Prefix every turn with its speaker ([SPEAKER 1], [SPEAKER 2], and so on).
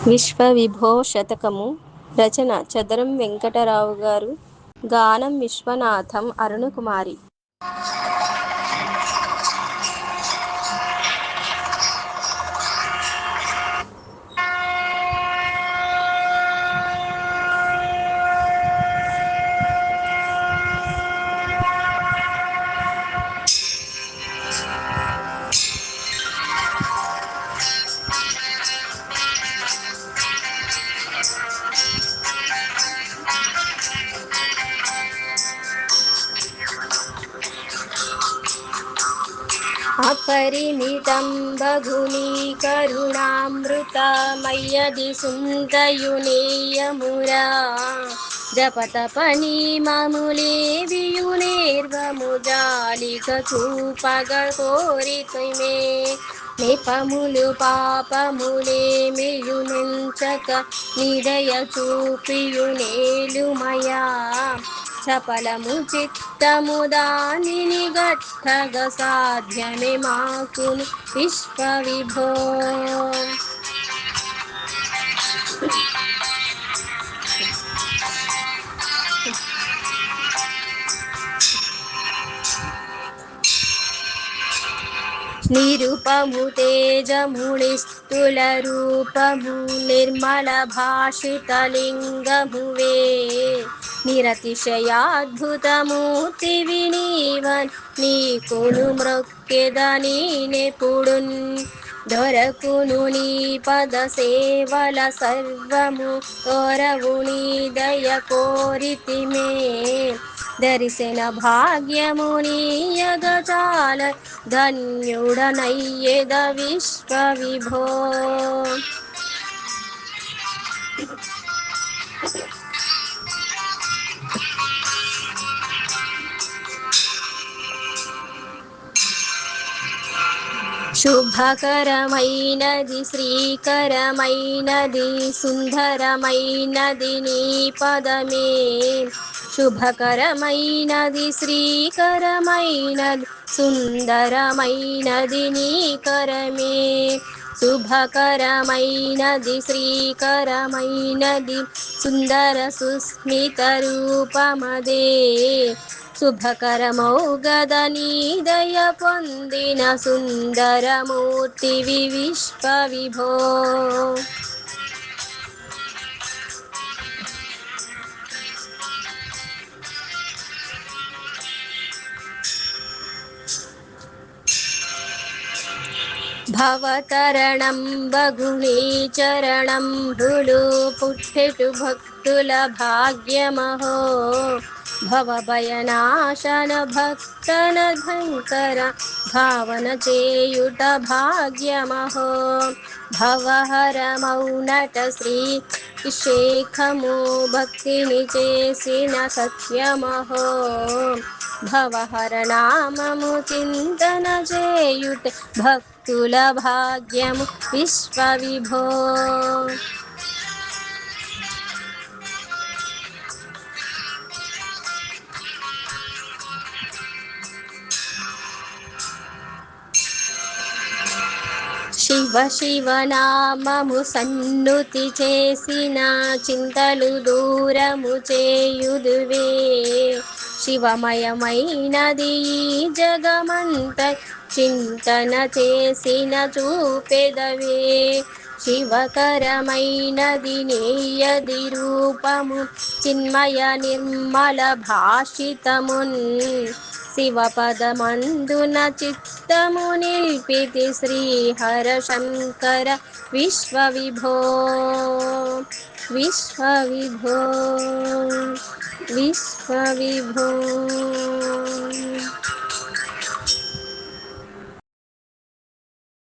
[SPEAKER 1] విశ్వవిభో శతకము. రచన చదరం వెంకటరావు గారు. గానం విశ్వనాథం. అరుణకుమారి. अपरिमितं बघुनी करुणामृतमय्यदि सुन्दयुनेयमुरा जपतपनी ममुले वियुनेर्वमुजालिक చూపగకోరితుమే నిపములు పాపములే మియునుంచక నిదయ చూపియునేలుమయా చపలము చిత్తము దానిని గట్టగ సాధ్యమే మాకును విశ్వవిభో. నిరుపము తేజముని స్థూల రూపము నిర్మల భాషితలింగమువే నిరతిశయాద్భుతమూర్తి వినీవన్ నీకును మ్రొక్కెదని నెపుడున్ దొరకును నీ పద సేవల సర్వము కోరవు నీ దయ కోరితిమే దర్శన భాగ్యము నీయగచాల ధన్యుడనయ్యెద విశ్వవిభో. శుభకరమైనది శ్రీకరమైనది సుందరమైనది నీ పదమే శుభకరమైనది శ్రీకరమైనది సుందరమైనది నీ కరమే శుభకరమైనది శ్రీకరమైనది సుందర సుస్మిత రూపమదే శుభకరమౌ గదని దయ పొందిన సుందరమూర్తివి విశ్వవిభో. భవతరణం బగునీ చరణం భులు పుట్టెటు భక్తుల భాగ్యమహో భవభయనాశన భక్తన ధంకర భావన చేయుట భాగ్యమహో భవహరమౌనట శ్రీ శేఖము భక్తిని చేసిన సత్యమహో భవహరనామము చింతన చేయుట భక్తుల భాగ్యము విశ్వవిభో. శివ శివ నామము సన్నుతి చేసిన చింతలు దూరము చేయుదువే శివమయమైనది ఈ జగమంత చింతన చేసిన చూపెదవే శివకరమైనది నీయది రూపము చిన్మయ నిర్మల భాషితమున్ శివపదమందున చిత్తము నిల్పితి శ్రీహర శంకర విశ్వవిభో విశ్వవిభో విశ్వవిభో.